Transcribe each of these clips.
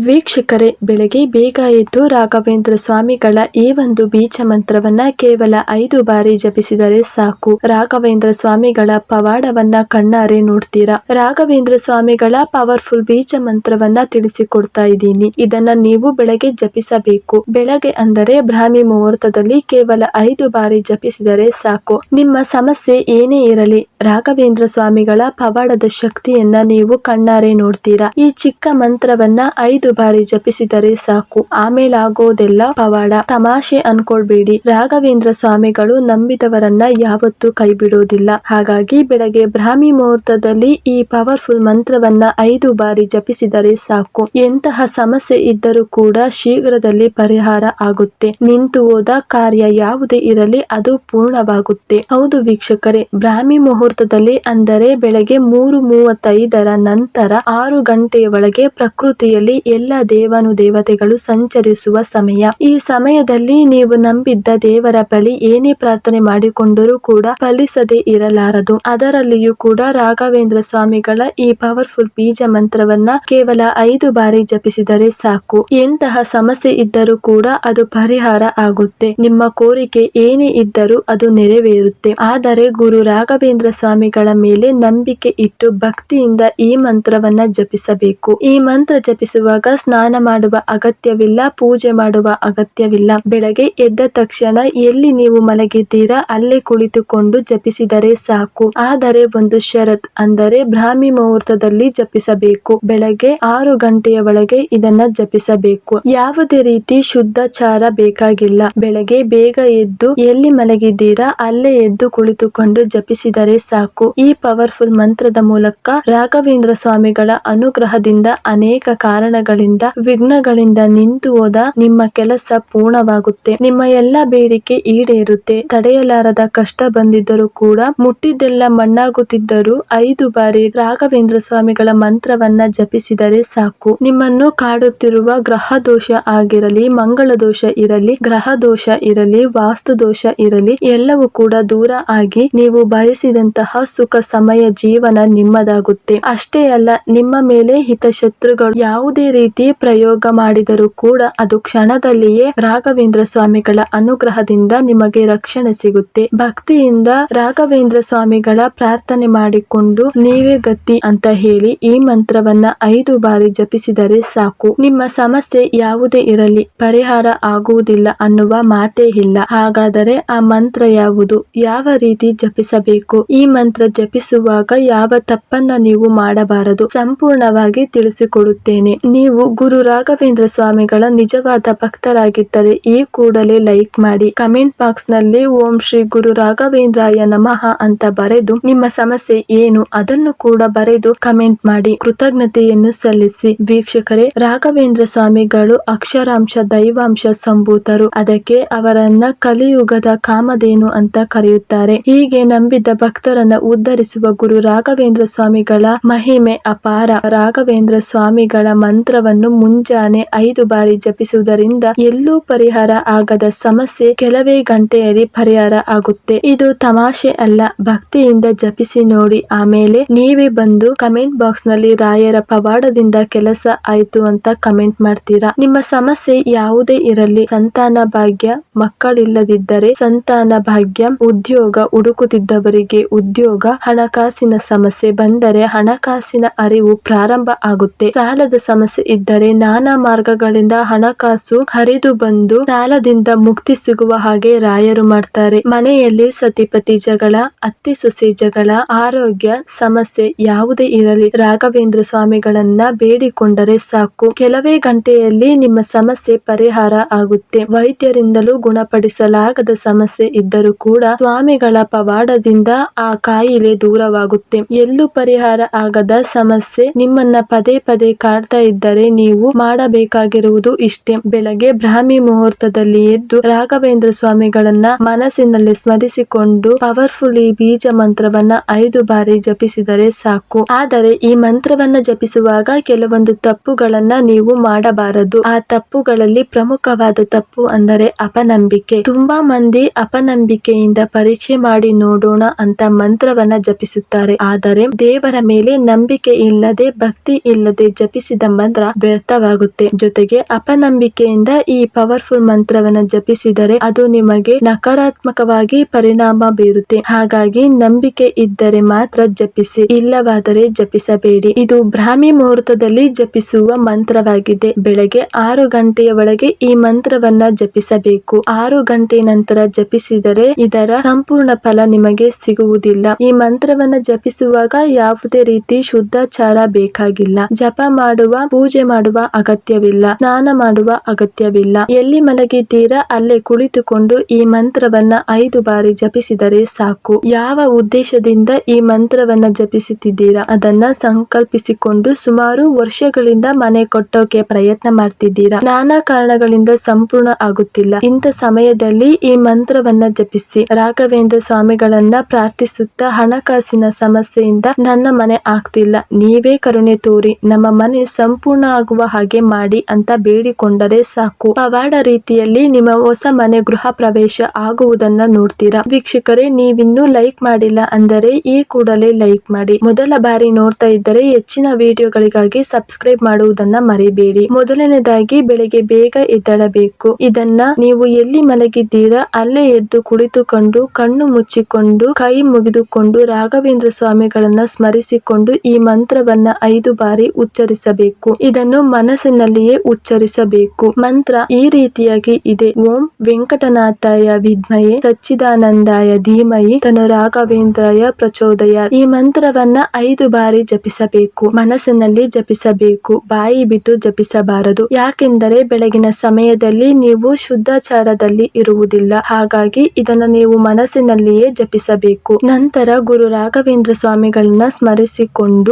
ವೀಕ್ಷಕರೇ, ಬೆಳಗ್ಗೆ ಬೇಗ ಎದ್ದು ರಾಘವೇಂದ್ರ ಸ್ವಾಮಿಗಳ ಈ ಒಂದು ಬೀಜ ಮಂತ್ರವನ್ನ ಕೇವಲ 5 ಬಾರಿ ಜಪಿಸಿದರೆ ಸಾಕು. ರಾಘವೇಂದ್ರ ಸ್ವಾಮಿಗಳ ಪವಾಡವನ್ನ ಕಣ್ಣಾರೆ ನೋಡ್ತೀರಾ. ರಾಘವೇಂದ್ರ ಸ್ವಾಮಿಗಳ ಪವರ್ಫುಲ್ ಬೀಜ ಮಂತ್ರವನ್ನ ತಿಳಿಸಿಕೊಡ್ತಾ ಇದ್ದೀನಿ. ಇದನ್ನ ನೀವು ಬೆಳಗ್ಗೆ ಜಪಿಸಬೇಕು. ಬೆಳಗ್ಗೆ ಅಂದರೆ ಬ್ರಾಹ್ಮಿ ಮುಹೂರ್ತದಲ್ಲಿ ಕೇವಲ 5 ಬಾರಿ ಜಪಿಸಿದರೆ ಸಾಕು. ನಿಮ್ಮ ಸಮಸ್ಯೆ ಏನೇ ಇರಲಿ, ರಾಘವೇಂದ್ರ ಸ್ವಾಮಿಗಳ ಪವಾಡದ ಶಕ್ತಿಯನ್ನ ನೀವು ಕಣ್ಣಾರೆ ನೋಡ್ತೀರಾ. ಈ ಚಿಕ್ಕ ಮಂತ್ರವನ್ನ 5 ಬಾರಿ ಜಪಿಸಿದರೆ ಸಾಕು. ಆಮೇಲೆ ಆಗೋದೆಲ್ಲ ಪವಾಡ. ತಮಾಷೆ ಅನ್ಕೊಳ್ಬೇಡಿ. ರಾಘವೇಂದ್ರ ಸ್ವಾಮಿಗಳು ನಂಬಿದವರನ್ನ ಯಾವತ್ತೂ ಕೈ ಬಿಡೋದಿಲ್ಲ. ಹಾಗಾಗಿ ಬೆಳಗ್ಗೆ ಬ್ರಾಹ್ಮಿ ಮುಹೂರ್ತದಲ್ಲಿ ಈ ಪವರ್ಫುಲ್ ಮಂತ್ರವನ್ನ 5 ಬಾರಿ ಜಪಿಸಿದರೆ ಸಾಕು. ಎಂತಹ ಸಮಸ್ಯೆ ಇದ್ದರೂ ಕೂಡ ಶೀಘ್ರದಲ್ಲಿ ಪರಿಹಾರ ಆಗುತ್ತೆ. ನಿಂತು ಹೋದ ಕಾರ್ಯ ಯಾವುದೇ ಇರಲಿ ಅದು ಪೂರ್ಣವಾಗುತ್ತೆ. ಹೌದು ವೀಕ್ಷಕರೇ, ಬ್ರಾಹ್ಮಿ ಮುಹೂರ್ತದಲ್ಲಿ ಅಂದರೆ ಬೆಳಗ್ಗೆ 3:35 ನಂತರ 6 ಗಂಟೆಯ ಒಳಗೆ ಪ್ರಕೃತಿಯಲ್ಲಿ ಎಲ್ಲ ದೇವಾನುದೇವತೆಗಳು ಸಂಚರಿಸುವ ಸಮಯ. ಈ ಸಮಯದಲ್ಲಿ ನೀವು ನಂಬಿದ್ದ ದೇವರ ಬಳಿ ಏನೇ ಪ್ರಾರ್ಥನೆ ಮಾಡಿಕೊಂಡರೂ ಕೂಡ ಫಲಿಸದೆ ಇರಲಾರದು. ಅದರಲ್ಲಿಯೂ ಕೂಡ ರಾಘವೇಂದ್ರ ಸ್ವಾಮಿಗಳ ಈ ಪವರ್ಫುಲ್ ಬೀಜ ಮಂತ್ರವನ್ನ ಕೇವಲ 5 ಬಾರಿ ಜಪಿಸಿದರೆ ಸಾಕು. ಎಂತಹ ಸಮಸ್ಯೆ ಇದ್ದರೂ ಕೂಡ ಅದು ಪರಿಹಾರ ಆಗುತ್ತೆ. ನಿಮ್ಮ ಕೋರಿಕೆ ಏನೇ ಇದ್ದರೂ ಅದು ನೆರವೇರುತ್ತೆ. ಆದರೆ ಗುರು ರಾಘವೇಂದ್ರ ಸ್ವಾಮಿಗಳ ಮೇಲೆ ನಂಬಿಕೆ ಇಟ್ಟು ಭಕ್ತಿಯಿಂದ ಈ ಮಂತ್ರವನ್ನ ಜಪಿಸಬೇಕು. ಈ ಮಂತ್ರ ಜಪಿಸುವಾಗ ಸ್ನಾನ ಮಾಡುವ ಅಗತ್ಯವಿಲ್ಲ, ಪೂಜೆ ಮಾಡುವ ಅಗತ್ಯವಿಲ್ಲ. ಬೆಳಗ್ಗೆ ಎದ್ದ ತಕ್ಷಣ ಎಲ್ಲಿ ನೀವು ಮಲಗಿದ್ದೀರಾ ಅಲ್ಲೇ ಕುಳಿತುಕೊಂಡು ಜಪಿಸಿದರೆ ಸಾಕು. ಆದರೆ ಒಂದು ಷರತ್, ಅಂದರೆ ಬ್ರಾಹ್ಮಿ ಮುಹೂರ್ತದಲ್ಲಿ ಜಪಿಸಬೇಕು. ಬೆಳಗ್ಗೆ 6 ಗಂಟೆಯ ಒಳಗೆ ಇದನ್ನ ಜಪಿಸಬೇಕು. ಯಾವುದೇ ರೀತಿ ಶುದ್ಧಾಚಾರ ಬೇಕಾಗಿಲ್ಲ. ಬೆಳಗ್ಗೆ ಬೇಗ ಎದ್ದು ಎಲ್ಲಿ ಮಲಗಿದ್ದೀರಾ ಅಲ್ಲೇ ಎದ್ದು ಕುಳಿತುಕೊಂಡು ಜಪಿಸಿದರೆ ಸಾಕು. ಈ ಪವರ್ಫುಲ್ ಮಂತ್ರದ ಮೂಲಕ ರಾಘವೇಂದ್ರ ಸ್ವಾಮಿಗಳ ಅನುಗ್ರಹದಿಂದ ಅನೇಕ ಕಾರಣಗಳಿಂದ ವಿಘ್ನಗಳಿಂದ ನಿಂತು ಹೋದ ನಿಮ್ಮ ಕೆಲಸ ಪೂರ್ಣವಾಗುತ್ತೆ. ನಿಮ್ಮ ಎಲ್ಲ ಬೇಡಿಕೆ ಈಡೇರುತ್ತೆ. ತಡೆಯಲಾರದ ಕಷ್ಟ ಬಂದಿದ್ದರೂ ಕೂಡ, ಮುಟ್ಟಿದ್ದೆಲ್ಲ ಮಣ್ಣಾಗುತ್ತಿದ್ದರೂ 5 ಬಾರಿ ರಾಘವೇಂದ್ರ ಸ್ವಾಮಿಗಳ ಮಂತ್ರವನ್ನ ಜಪಿಸಿದರೆ ಸಾಕು. ನಿಮ್ಮನ್ನು ಕಾಡುತ್ತಿರುವ ಗ್ರಹ ದೋಷ ಆಗಿರಲಿ, ಮಂಗಳ ದೋಷ ಇರಲಿ, ಗ್ರಹ ದೋಷ ಇರಲಿ, ವಾಸ್ತು ದೋಷ ಇರಲಿ, ಎಲ್ಲವೂ ಕೂಡ ದೂರ ಆಗಿ ನೀವು ಬಯಸಿದಂತಹ ಸುಖ ಸಮಯ ಜೀವನ ನಿಮ್ಮದಾಗುತ್ತೆ. ಅಷ್ಟೇ ಅಲ್ಲ, ನಿಮ್ಮ ಮೇಲೆ ಹಿತಶತ್ರುಗಳು ಯಾವುದೇ ರೀತಿ ಪ್ರಯೋಗ ಮಾಡಿದರೂ ಕೂಡ ಅದು ಕ್ಷಣದಲ್ಲಿಯೇ ರಾಘವೇಂದ್ರ ಸ್ವಾಮಿಗಳ ಅನುಗ್ರಹದಿಂದ ನಿಮಗೆ ರಕ್ಷಣೆ ಸಿಗುತ್ತೆ. ಭಕ್ತಿಯಿಂದ ರಾಘವೇಂದ್ರ ಸ್ವಾಮಿಗಳ ಪ್ರಾರ್ಥನೆ ಮಾಡಿಕೊಂಡು ನೀವೇ ಗತಿ ಅಂತ ಹೇಳಿ ಈ ಮಂತ್ರವನ್ನ 5 ಬಾರಿ ಜಪಿಸಿದರೆ ಸಾಕು. ನಿಮ್ಮ ಸಮಸ್ಯೆ ಯಾವುದೇ ಇರಲಿ ಪರಿಹಾರ ಆಗುವುದಿಲ್ಲ ಅನ್ನುವ ಮಾತೇ ಇಲ್ಲ. ಹಾಗಾದರೆ ಆ ಮಂತ್ರ ಯಾವುದು, ಯಾವ ರೀತಿ ಜಪಿಸಬೇಕು, ಈ ಮಂತ್ರ ಜಪಿಸುವಾಗ ಯಾವ ತಪ್ಪನ್ನ ನೀವು ಮಾಡಬಾರದು, ಸಂಪೂರ್ಣವಾಗಿ ತಿಳಿಸಿಕೊಡುತ್ತೇನೆ. ನೀವು ಗುರು ರಾಘವೇಂದ್ರ ಸ್ವಾಮಿಗಳ ನಿಜವಾದ ಭಕ್ತರಾಗಿದ್ದರೆ ಈ ಕೂಡಲೇ ಲೈಕ್ ಮಾಡಿ. ಕಮೆಂಟ್ ಬಾಕ್ಸ್ ನಲ್ಲಿ ಓಂ ಶ್ರೀ ಗುರು ರಾಘವೇಂದ್ರಾಯ ನಮಃ ಅಂತ ಬರೆದು ನಿಮ್ಮ ಸಮಸ್ಯೆ ಏನು ಅದನ್ನು ಕೂಡ ಬರೆದು ಕಮೆಂಟ್ ಮಾಡಿ ಕೃತಜ್ಞತೆಯನ್ನು ಸಲ್ಲಿಸಿ. ವೀಕ್ಷಕರೇ, ರಾಘವೇಂದ್ರ ಸ್ವಾಮಿಗಳು ಅಕ್ಷರಾಂಶ ದೈವಾಂಶ ಸಂಭೂತರು. ಅದಕ್ಕೆ ಅವರನ್ನ ಕಲಿಯುಗದ ಕಾಮಧೇನು ಅಂತ ಕರೆಯುತ್ತಾರೆ. ಹೀಗೆ ನಂಬಿದ್ದ ಭಕ್ತರನ್ನ ಉದ್ಧರಿಸುವ ಗುರು ರಾಘವೇಂದ್ರ ಸ್ವಾಮಿಗಳ ಮಹಿಮೆ ಅಪಾರ. ರಾಘವೇಂದ್ರ ಸ್ವಾಮಿಗಳ ಮಂತ್ರವನ್ನು ಮುಂಜಾನೆ 5 ಬಾರಿ ಜಪಿಸುವುದರಿಂದ ಎಲ್ಲೂ ಪರಿಹಾರ ಆಗದ ಸಮಸ್ಯೆ ಕೆಲವೇ ಗಂಟೆಯಲ್ಲಿ ಪರಿಹಾರ ಆಗುತ್ತೆ. ಇದು ತಮಾಷೆ ಅಲ್ಲ. ಭಕ್ತಿಯಿಂದ ಜಪಿಸಿ ನೋಡಿ. ಆಮೇಲೆ ನೀವೇ ಬಂದು ಕಮೆಂಟ್ ಬಾಕ್ಸ್ ನಲ್ಲಿ ರಾಯರ ಪವಾಡದಿಂದ ಕೆಲಸ ಆಯ್ತು ಅಂತ ಕಮೆಂಟ್ ಮಾಡ್ತೀರಾ. ನಿಮ್ಮ ಸಮಸ್ಯೆ ಯಾವುದೇ ಇರಲಿ, ಸಂತಾನ ಭಾಗ್ಯ, ಮಕ್ಕಳಿಲ್ಲದಿದ್ದರೆ ಸಂತಾನ ಭಾಗ್ಯ, ಉದ್ಯೋಗ ಹುಡುಕುತ್ತಿದ್ದವರಿಗೆ ಉದ್ಯೋಗ, ಹಣಕಾಸಿನ ಸಮಸ್ಯೆ ಬಂದರೆ ಹಣಕಾಸಿನ ಅರಿವು ಪ್ರಾರಂಭ ಆಗುತ್ತೆ. ಸಾಲದ ಸಮಸ್ಯೆ ಇದ್ದರೆ ನಾನಾ ಮಾರ್ಗಗಳಿಂದ ಹಣಕಾಸು ಹರಿದು ಬಂದು ಸಾಲದಿಂದ ಮುಕ್ತಿ ಸಿಗುವ ಹಾಗೆ ರಾಯರು ಮಾಡ್ತಾರೆ. ಮನೆಯಲ್ಲಿ ಸತಿಪತಿ ಜಗಳ, ಅತ್ತೆ ಸೊಸೆ ಜಗಳ, ಆರೋಗ್ಯ ಸಮಸ್ಯೆ ಯಾವುದೇ ಇರಲಿ ರಾಘವೇಂದ್ರ ಸ್ವಾಮಿಗಳನ್ನ ಬೇಡಿಕೊಂಡರೆ ಸಾಕು. ಕೆಲವೇ ಗಂಟೆಯಲ್ಲಿ ನಿಮ್ಮ ಸಮಸ್ಯೆ ಪರಿಹಾರ ಆಗುತ್ತೆ. ವೈದ್ಯರಿಂದಲೂ ಗುಣಪಡಿಸಲಾಗದ ಸಮಸ್ಯೆ ಇದ್ದರೂ ಕೂಡ ಸ್ವಾಮಿಗಳ ಪವಾಡದಿಂದ ಆ ಕಾಯಿಲೆ ದೂರವಾಗುತ್ತೆ. ಎಲ್ಲೂ ಪರಿಹಾರ ಆಗದ ಸಮಸ್ಯೆ ನಿಮ್ಮನ್ನ ಪದೇ ಪದೇ ಕಾಡ್ತಾ ಇದ್ದರೆ ನೀವು ಮಾಡಬೇಕಾಗಿರುವುದು ಇಷ್ಟೇ. ಬೆಳಗ್ಗೆ ಬ್ರಾಹ್ಮಿ ಮುಹೂರ್ತದಲ್ಲಿ ಎದ್ದು ರಾಘವೇಂದ್ರ ಸ್ವಾಮಿಗಳನ್ನ ಮನಸ್ಸಿನಲ್ಲಿ ಸ್ಮರಿಸಿಕೊಂಡು ಪವರ್ಫುಲ್ ಈ ಬೀಜ ಮಂತ್ರವನ್ನ 5 ಬಾರಿ ಜಪಿಸಿದರೆ ಸಾಕು. ಆದರೆ ಈ ಮಂತ್ರವನ್ನ ಜಪಿಸುವಾಗ ಕೆಲವೊಂದು ತಪ್ಪುಗಳನ್ನ ನೀವು ಮಾಡಬಾರದು. ಆ ತಪ್ಪುಗಳಲ್ಲಿ ಪ್ರಮುಖವಾದ ತಪ್ಪು ಅಂದರೆ ಅಪನಂಬಿಕೆ. ತುಂಬಾ ಮಂದಿ ಅಪನಂಬಿಕೆಯಿಂದ ಪರೀಕ್ಷೆ ಮಾಡಿ ನೋಡೋಣ ಅಂತ ಮಂತ್ರವನ್ನ ಜಪಿಸುತ್ತಾರೆ. ಆದರೆ ದೇವರ ಮೇಲೆ ನಂಬಿಕೆ ಇಲ್ಲದೆ, ಭಕ್ತಿ ಇಲ್ಲದೆ ಜಪಿಸಿದ ಮಂತ್ರ ವ್ಯರ್ಥವಾಗುತ್ತೆ. ಜೊತೆಗೆ ಅಪನಂಬಿಕೆಯಿಂದ ಈ ಪವರ್ಫುಲ್ ಮಂತ್ರವನ್ನ ಜಪಿಸಿದರೆ ಅದು ನಿಮಗೆ ನಕಾರಾತ್ಮಕವಾಗಿ ಪರಿಣಾಮ ಬೀರುತ್ತೆ. ಹಾಗಾಗಿ ನಂಬಿಕೆ ಇದ್ದರೆ ಮಾತ್ರ ಜಪಿಸಿ, ಇಲ್ಲವಾದರೆ ಜಪಿಸಬೇಡಿ. ಇದು ಬ್ರಾಹ್ಮಿ ಮುಹೂರ್ತದಲ್ಲಿ ಜಪಿಸುವ ಮಂತ್ರವಾಗಿದೆ. ಬೆಳಗ್ಗೆ 6 ಗಂಟೆಯ ಒಳಗೆ ಈ ಮಂತ್ರವನ್ನ ಜಪಿಸಬೇಕು. 6 ಗಂಟೆ ನಂತರ ಜಪಿಸಿದರೆ ಇದರ ಸಂಪೂರ್ಣ ಫಲ ನಿಮಗೆ ಸಿಗುವುದಿಲ್ಲ. ಈ ಮಂತ್ರವನ್ನ ಜಪಿಸುವಾಗ ಯಾವುದೇ ರೀತಿ ಶುದ್ಧಾಚಾರ ಬೇಕಾಗಿಲ್ಲ. ಜಪ ಮಾಡುವ, ಪೂಜೆ ಮಾಡುವ ಅಗತ್ಯವಿಲ್ಲ. ಸ್ನಾನ ಮಾಡುವ ಅಗತ್ಯವಿಲ್ಲ. ಎಲ್ಲಿ ಮಲಗಿದ್ದೀರಾ ಅಲ್ಲೇ ಕುಳಿತುಕೊಂಡು ಈ ಮಂತ್ರವನ್ನ 5 ಬಾರಿ ಜಪಿಸಿದರೆ ಸಾಕು. ಯಾವ ಉದ್ದೇಶದಿಂದ ಈ ಮಂತ್ರವನ್ನ ಜಪಿಸುತ್ತಿದ್ದೀರಾ ಅದನ್ನ ಸಂಕಲ್ಪಿಸಿಕೊಂಡು ಸುಮಾರು ವರ್ಷಗಳಿಂದ ಮನೆ ಕಟ್ಟೋಕೆ ಪ್ರಯತ್ನ ಮಾಡ್ತಿದ್ದೀರಾ, ನಾನಾ ಕಾರಣಗಳಿಂದ ಸಂಪೂರ್ಣ ಆಗುತ್ತಿಲ್ಲ. ಇಂಥ ಸಮಯದಲ್ಲಿ ಈ ಮಂತ್ರವನ್ನ ಜಪಿಸಿ ರಾಘವೇಂದ್ರ ಸ್ವಾಮಿಗಳನ್ನ ಪ್ರಾರ್ಥಿಸುತ್ತಾ, ಹಣಕಾಸಿನ ಸಮಸ್ಯೆಯಿಂದ ನನ್ನ ಮನೆ ಆಗ್ತಿಲ್ಲ, ನೀವೇ ಕರುಣೆ ತೋರಿ ನಮ್ಮ ಮನೆ ಸಂಪೂರ್ಣ ಆಗುವ ಹಾಗೆ ಮಾಡಿ ಅಂತ ಬೇಡಿಕೊಂಡರೆ ಸಾಕು. ಪವಾಡ ರೀತಿಯಲ್ಲಿ ನಿಮ್ಮ ಹೊಸ ಮನೆ ಗೃಹ ಪ್ರವೇಶ ಆಗುವುದನ್ನ ನೋಡ್ತೀರಾ. ವೀಕ್ಷಕರೇ, ನೀವಿನ್ನೂ ಲೈಕ್ ಮಾಡಿಲ್ಲ ಅಂದರೆ ಈ ಕೂಡಲೇ ಲೈಕ್ ಮಾಡಿ. ಮೊದಲ ಬಾರಿ ನೋಡ್ತಾ ಇದ್ದರೆ ಹೆಚ್ಚಿನ ವಿಡಿಯೋಗಳಿಗಾಗಿ ಸಬ್ಸ್ಕ್ರೈಬ್ ಮಾಡುವುದನ್ನ ಮರಿಬೇಡಿ. ಮೊದಲನೇದಾಗಿ ಬೆಳಿಗ್ಗೆ ಬೇಗ ಎದ್ದೇಳಬೇಕು. ಇದನ್ನ ನೀವು ಎಲ್ಲಿ ಮಲಗಿದ್ದೀರಾ ಅಲ್ಲೇ ಎದ್ದು ಕುಳಿತುಕೊಂಡು ಕಣ್ಣು ಮುಚ್ಚಿಕೊಂಡು ಕೈ ಮುಗಿದುಕೊಂಡು ರಾಘವೇಂದ್ರ ಸ್ವಾಮಿಗಳನ್ನ ಸ್ಮರಿಸಿಕೊಂಡು ಈ ಮಂತ್ರವನ್ನ 5 ಬಾರಿ ಉಚ್ಚರಿಸಬೇಕು. ಇದನ್ನು ಮನಸ್ಸಿನಲ್ಲಿಯೇ ಉಚ್ಚರಿಸಬೇಕು. ಮಂತ್ರ ಈ ರೀತಿಯಾಗಿ ಇದೆ: ಓಂ ವೆಂಕಟನಾಥಾಯ ವಿದ್ಮಹೇ ಸಚ್ಚಿದಾನಂದಾಯ ಧೀಮಹಿ ತನು ರಾಘವೇಂದ್ರಾಯ ಪ್ರಚೋದಯಾತ್. ಈ ಮಂತ್ರವನ್ನ 5 ಬಾರಿ ಜಪಿಸಬೇಕು. ಮನಸ್ಸಿನಲ್ಲಿ ಜಪಿಸಬೇಕು, ಬಾಯಿ ಬಿಟ್ಟು ಜಪಿಸಬಾರದು. ಯಾಕೆಂದರೆ ಬೆಳಗಿನ ಸಮಯದಲ್ಲಿ ನೀವು ಶುದ್ಧಾಚಾರದಲ್ಲಿ ಇರುವುದಿಲ್ಲ. ಹಾಗಾಗಿ ಇದನ್ನು ನೀವು ಮನಸ್ಸಿನಲ್ಲಿಯೇ ಜಪಿಸಬೇಕು. ನಂತರ ಗುರು ರಾಘವೇಂದ್ರ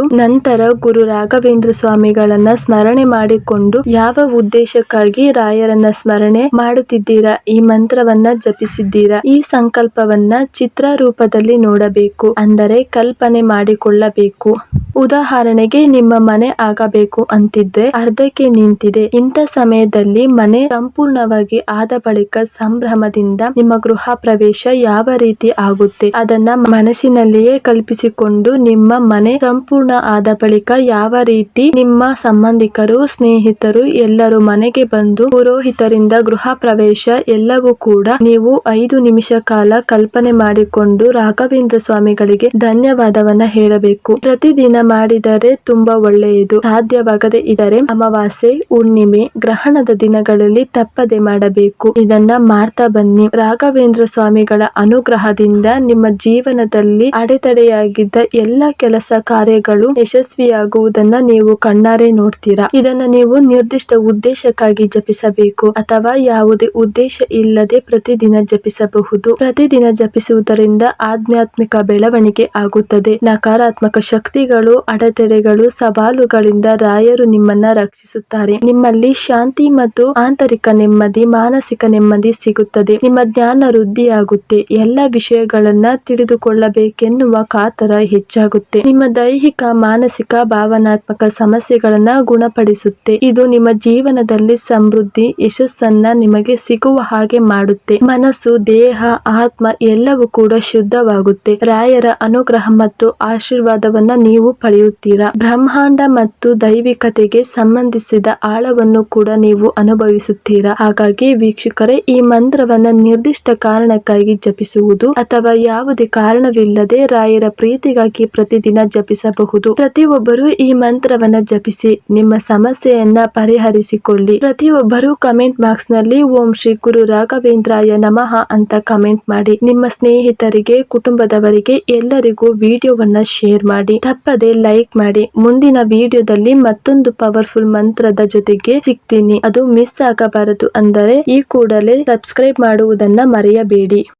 ಸ್ವಾಮಿಗಳನ್ನ ಸ್ಮರಣೆ ಮಾಡಿಕೊಂಡು ಯಾವ ಉದ್ದೇಶಕ್ಕಾಗಿ ರಾಯರನ್ನ ಸ್ಮರಣೆ ಮಾಡುತ್ತಿದ್ದೀರಾ, ಈ ಮಂತ್ರವನ್ನ ಜಪಿಸಿದ್ದೀರಾ, ಈ ಸಂಕಲ್ಪವನ್ನ ಚಿತ್ರ ರೂಪದಲ್ಲಿ ನೋಡಬೇಕು. ಅಂದರೆ ಕಲ್ಪನೆ ಮಾಡಿಕೊಳ್ಳಬೇಕು. ಉದಾಹರಣೆಗೆ ನಿಮ್ಮ ಮನೆ ಆಗಬೇಕು ಅಂತಿದ್ರೆ ಅರ್ಧಕ್ಕೆ ನಿಂತಿದೆ. ಇಂಥ ಸಮಯದಲ್ಲಿ ಮನೆ ಸಂಪೂರ್ಣವಾಗಿ ಆದ ಬಳಿಕ ಸಂಭ್ರಮದಿಂದ ನಿಮ್ಮ ಗೃಹ ಪ್ರವೇಶ ಯಾವ ರೀತಿ ಆಗುತ್ತೆ ಅದನ್ನ ಮನಸ್ಸಿನಲ್ಲಿಯೇ ಕಲ್ಪಿಸಿಕೊಂಡು ನಿಮ್ಮ ಮನೆ ಸಂಪೂರ್ಣ ಆದ ಬಳಿಕ ಯಾವ ರೀತಿ ನಿಮ್ಮ ಸಂಬಂಧಿಕರು, ಸ್ನೇಹಿತರು ಎಲ್ಲರೂ ಮನೆಗೆ ಬಂದು ಪುರೋಹಿತರಿಂದ ಗೃಹ ಪ್ರವೇಶ ಎಲ್ಲವೂ ಕೂಡ ನೀವು 5 ನಿಮಿಷ ಕಾಲ ಕಲ್ಪನೆ ಮಾಡಿಕೊಂಡು ರಾಘವೇಂದ್ರ ಸ್ವಾಮಿಗಳಿಗೆ ಧನ್ಯವಾದವನ್ನ ಹೇಳಬೇಕು. ಪ್ರತಿದಿನ ಮಾಡಿದರೆ ತುಂಬಾ ಒಳ್ಳೆಯದು. ಸಾಧ್ಯವಾಗದೆ ಇದ್ದರೆ ಅಮಾವಾಸ್ಯೆ, ಹುಣ್ಣಿಮೆ, ಗ್ರಹಣದ ದಿನಗಳಲ್ಲಿ ತಪ್ಪದೆ ಮಾಡಬೇಕು. ಇದನ್ನ ಮಾಡ್ತಾ ಬನ್ನಿ. ರಾಘವೇಂದ್ರ ಸ್ವಾಮಿಗಳ ಅನುಗ್ರಹದಿಂದ ನಿಮ್ಮ ಜೀವನದಲ್ಲಿ ಅಡೆತಡೆಯಾಗಿದ್ದ ಎಲ್ಲ ಕೆಲಸ ಕಾರ್ಯಗಳು ಯಶಸ್ವಿಯಾಗುವುದನ್ನ ನೀವು ಕಣ್ಣಾರೆ ನೋಡ್ತೀರಾ. ಇದನ್ನ ನೀವು ನಿರ್ದಿಷ್ಟ ಉದ್ದೇಶಕ್ಕಾಗಿ ಜಪಿಸಬೇಕು ಅಥವಾ ಯಾವುದೇ ಉದ್ದೇಶ ಇಲ್ಲದೆ ಪ್ರತಿದಿನ ಜಪಿಸಬಹುದು. ಪ್ರತಿದಿನ ಜಪಿಸುವುದರಿಂದ ಆಧ್ಯಾತ್ಮಿಕ ಬೆಳವಣಿಗೆ ಆಗುತ್ತದೆ. ನಕಾರಾತ್ಮಕ ಶಕ್ತಿಗಳು, ಅಡೆತಡೆಗಳು, ಸವಾಲುಗಳಿಂದ ರಾಯರು ನಿಮ್ಮನ್ನ ರಕ್ಷಿಸುತ್ತಾರೆ. ನಿಮ್ಮಲ್ಲಿ ಶಾಂತಿ ಮತ್ತು ಆಂತರಿಕ ನೆಮ್ಮದಿ, ಮಾನಸಿಕ ನೆಮ್ಮದಿ ಸಿಗುತ್ತದೆ. ನಿಮ್ಮ ಜ್ಞಾನ ವೃದ್ಧಿಯಾಗುತ್ತೆ. ಎಲ್ಲ ವಿಷಯಗಳನ್ನ ತಿಳಿದುಕೊಳ್ಳಬೇಕೆನ್ನುವ ಕಾತರ ಹೆಚ್ಚಾಗುತ್ತೆ. ನಿಮ್ಮ ದೈಹಿಕ, ಮಾನಸಿಕ, ಭಾವನಾತ್ಮಕ ಸಮಸ್ಯೆಗಳನ್ನ ಗುಣಪಡಿಸುತ್ತೆ. ಇದು ನಿಮ್ಮ ಜೀವನದಲ್ಲಿ ಸಮೃದ್ಧಿ, ಯಶಸ್ಸನ್ನ ನಿಮಗೆ ಸಿಗುವ ಹಾಗೆ ಮಾಡುತ್ತೆ. ಮನಸ್ಸು, ದೇಹ, ಆತ್ಮ ಎಲ್ಲವೂ ಕೂಡ ಶುದ್ಧವಾಗುತ್ತೆ. ರಾಯರ ಅನುಗ್ರಹ ಮತ್ತು ಆಶೀರ್ವಾದವನ್ನ ನೀವು ಪಡೆಯುತ್ತೀರಾ. ಬ್ರಹ್ಮಾಂಡ ಮತ್ತು ದೈವಿಕತೆಗೆ ಸಂಬಂಧಿಸಿದ ಆಳವನ್ನು ಕೂಡ ನೀವು ಅನುಭವಿಸುತ್ತೀರಾ. ಹಾಗಾಗಿ ವೀಕ್ಷಕರೇ, ಈ ಮಂತ್ರವನ್ನ ನಿರ್ದಿಷ್ಟ ಕಾರಣಕ್ಕಾಗಿ ಜಪಿಸುವುದು ಅಥವಾ ಯಾವುದೇ ಕಾರಣವಿಲ್ಲದೆ ರಾಯರ ಪ್ರೀತಿಗಾಗಿ ಪ್ರತಿದಿನ ಜಪಿಸಬಹುದು. ಪ್ರತಿಯೊಬ್ಬರು ಈ ಮಂತ್ರವನ್ನ ಜಪಿಸಿ ನಿಮ್ಮ ಸಮಸ್ಯೆಯನ್ನ ಪರಿಹರಿಸಿಕೊಳ್ಳಿ. ಪ್ರತಿಯೊಬ್ಬರು ಕಮೆಂಟ್ ಬಾಕ್ಸ್ ನಲ್ಲಿ ಓಂ ಶ್ರೀ ಗುರು ರಾಘವೇಂದ್ರಾಯ ನಮಃ ಅಂತ ಕಮೆಂಟ್ ಮಾಡಿ. ನಿಮ್ಮ ಸ್ನೇಹಿತರಿಗೆ, ಕುಟುಂಬದವರಿಗೆ ಎಲ್ಲರಿಗೂ ವಿಡಿಯೋವನ್ನ ಶೇರ್ ಮಾಡಿ. ತಪ್ಪದೆ ಲೈಕ್ ಮಾಡಿ. ಮುಂದಿನ ವಿಡಿಯೋದಲ್ಲಿ ಮತ್ತೊಂದು ಪವರ್ಫುಲ್ ಮಂತ್ರದ ಜೊತೆಗೆ ಸಿಗ್ತೀನಿ. ಅದು ಮಿಸ್ ಆಗಬಾರದು ಅಂದರೆ ಈ ಕೂಡಲೇ ಸಬ್ಸ್ಕ್ರೈಬ್ ಮಾಡುವುದನ್ನ ಮರೆಯಬೇಡಿ.